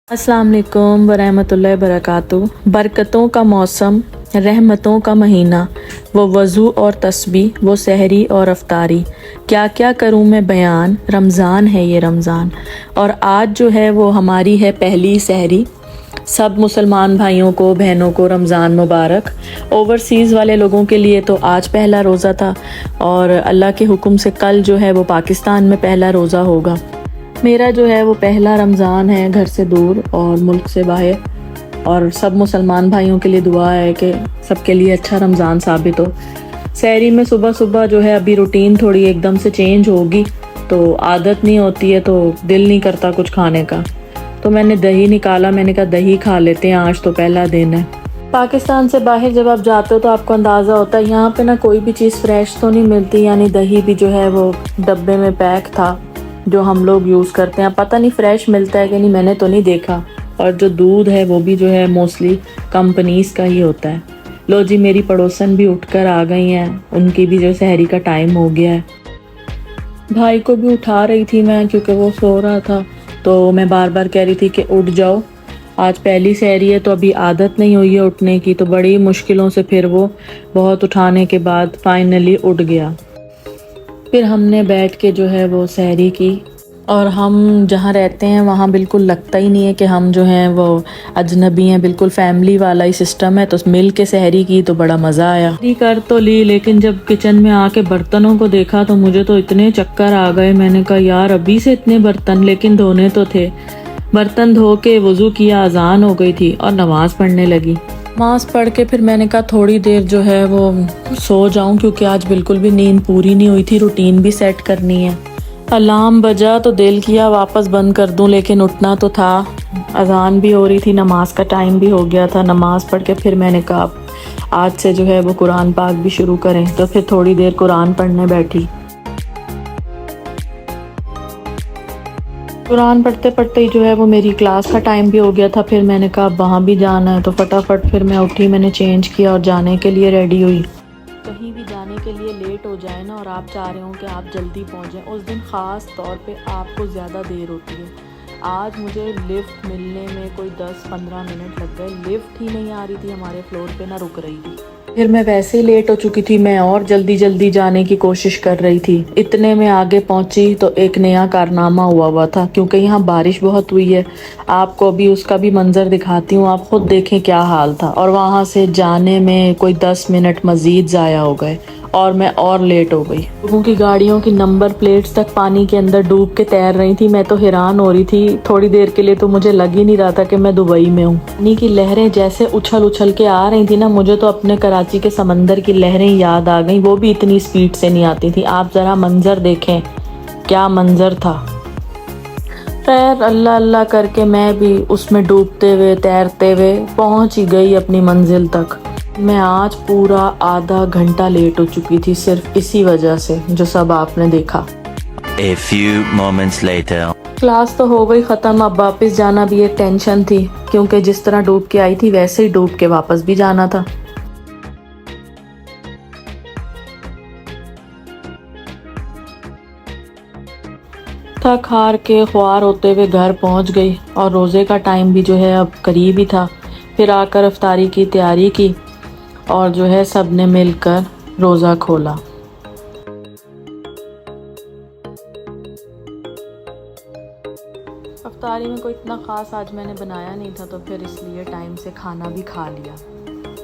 अस्सलाम वालेकुम वरहमतुल्लाहि वबरकातुहू। बरकतों का मौसम, रहमतों का महीना, वो वज़ू और तस्बीह, वो सहरी और अफ्तारी, क्या क्या करूँ मैं बयान, रमज़ान है ये रमज़ान। और आज जो है वो हमारी है पहली सहरी। सब मुसलमान भाइयों को, बहनों को रमज़ान मुबारक। ओवरसीज़ वाले लोगों के लिए तो आज पहला रोज़ा था और अल्लाह के हुक्म से कल जो है वो पाकिस्तान में पहला रोज़ा होगा। मेरा जो है वो पहला रमज़ान है घर से दूर और मुल्क से बाहर, और सब मुसलमान भाइयों के लिए दुआ है कि सबके लिए अच्छा रमज़ान साबित हो। सहरी में सुबह सुबह जो है अभी रूटीन थोड़ी एकदम से चेंज होगी, तो आदत नहीं होती है तो दिल नहीं करता कुछ खाने का, तो मैंने दही निकाला। मैंने कहा दही खा लेते हैं, आज तो पहला दिन है। पाकिस्तान से बाहर जब आप जाते हो तो आपको अंदाज़ा होता है यहाँ पे ना कोई भी चीज़ फ्रेश तो नहीं मिलती, यानी दही भी जो है वो डब्बे में पैक था जो हम लोग यूज़ करते हैं। पता नहीं फ़्रेश मिलता है कि नहीं, मैंने तो नहीं देखा। और जो दूध है वो भी जो है मोस्टली कंपनीज़ का ही होता है। लो जी, मेरी पड़ोसन भी उठकर आ गई हैं, उनकी भी जो सहरी का टाइम हो गया है। भाई को भी उठा रही थी मैं क्योंकि वो सो रहा था, तो मैं बार बार कह रही थी कि उठ जाओ, आज पहली सहरी है तो अभी आदत नहीं हुई है उठने की, तो बड़ी मुश्किलों से फिर वो बहुत उठाने के बाद फाइनली उठ गया। फिर हमने बैठ के जो है वो सहरी की। और हम जहाँ रहते हैं वहाँ बिल्कुल लगता ही नहीं है कि हम जो हैं वो अजनबी हैं, बिल्कुल फैमिली वाला ही सिस्टम है। तो मिल के सहरी की तो बड़ा मज़ा आया। सहरी कर तो ली, लेकिन जब किचन में आके बर्तनों को देखा तो मुझे तो इतने चक्कर आ गए। मैंने कहा यार अभी से इतने बर्तन, लेकिन धोने तो थे। बर्तन धो के वज़ू किया, अजान हो गई थी और नमाज़ पढ़ने लगी। नमाज़ पढ़ के फिर मैंने कहा थोड़ी देर जो है वो सो जाऊं, क्योंकि आज बिल्कुल भी नींद पूरी नहीं हुई थी, रूटीन भी सेट करनी है। अलार्म बजा तो दिल किया वापस बंद कर दूं, लेकिन उठना तो था। अजान भी हो रही थी, नमाज का टाइम भी हो गया था। नमाज़ पढ़ के फिर मैंने कहा आज से जो है वो कुरान पाक भी शुरू करें, तो फिर थोड़ी देर कुरान पढ़ने बैठी। कुरान पढ़ते पढ़ते ही जो है वो मेरी क्लास का टाइम भी हो गया था। फिर मैंने कहा वहाँ भी जाना है, तो फटाफट फिर मैं उठी, मैंने चेंज किया और जाने के लिए रेडी हुई। कहीं भी जाने के लिए लेट हो जाए ना और आप चाह रहे हो कि आप जल्दी पहुँच जाएं, उस दिन ख़ास तौर पे आपको ज़्यादा देर होती है। आज मुझे लिफ्ट मिलने में कोई 10-15 मिनट लग गए। लिफ्ट ही नहीं आ रही थी हमारे फ्लोर पे, ना रुक रही थी। फिर मैं वैसे ही लेट हो चुकी थी, मैं और जल्दी जल्दी जाने की कोशिश कर रही थी। इतने में आगे पहुंची तो एक नया कारनामा हुआ था, क्योंकि यहाँ बारिश बहुत हुई है। आपको अभी उसका भी मंजर दिखाती हूँ, आप खुद देखें क्या हाल था। और वहाँ से जाने में कोई 10 मिनट मज़ीद ज़ाया हो गए और मैं और लेट हो गई। लोगों की गाड़ियों की नंबर प्लेट्स तक पानी के अंदर डूब के तैर रही थी। मैं तो हैरान हो रही थी, थोड़ी देर के लिए तो मुझे लग ही नहीं रहा था कि मैं दुबई में हूँ। पानी की लहरें जैसे उछल उछल के आ रही थी ना, मुझे तो अपने कराची के समंदर की लहरें याद आ गई। वो भी इतनी स्पीड से नहीं आती थी। आप ज़रा मंजर देखें, क्या मंजर था। खैर अल्लाह अल्लाह करके मैं भी उसमें डूबते हुए तैरते हुए पहुँच ही गई अपनी मंजिल तक। मैं आज पूरा आधा घंटा लेट हो चुकी थी, सिर्फ इसी वजह से जो सब आपने देखा। A few moments later. Class तो हो गई ख़त्म, अब वापस जाना भी एक टेंशन थी, क्योंकि जिस तरह डूब के आई थी वैसे ही डूब के वापस भी जाना था। थक हार के ख्वार होते हुए घर पहुंच गई और रोज़े का टाइम भी जो है अब करीब ही था। फिर आकर इफ्तारी की तैयारी की और जो है सब ने मिलकर रोज़ा खोला। इफ्तारी में कोई इतना ख़ास आज मैंने बनाया नहीं था, तो फिर इसलिए टाइम से खाना भी खा लिया।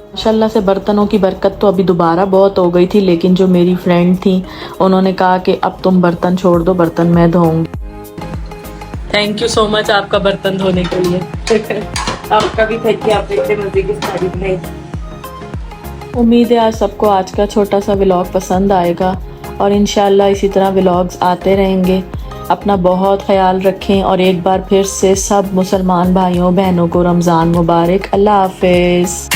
माशाल्लाह से बर्तनों की बरकत तो अभी दोबारा बहुत हो गई थी, लेकिन जो मेरी फ्रेंड थी उन्होंने कहा कि अब तुम बर्तन छोड़ दो, बर्तन मैं धोऊंगी। थैंक यू सो मच आपका बर्तन धोने के लिए। आपका भी थैंक यू, आपने इतने मज़े की स्टोरी बनाई। उम्मीद है आज सबको आज का छोटा सा व्लॉग पसंद आएगा और इंशाल्लाह इसी तरह व्लॉग्स आते रहेंगे। अपना बहुत ख्याल रखें और एक बार फिर से सब मुसलमान भाइयों बहनों को रमज़ान मुबारक। अल्लाह हाफ़िज़।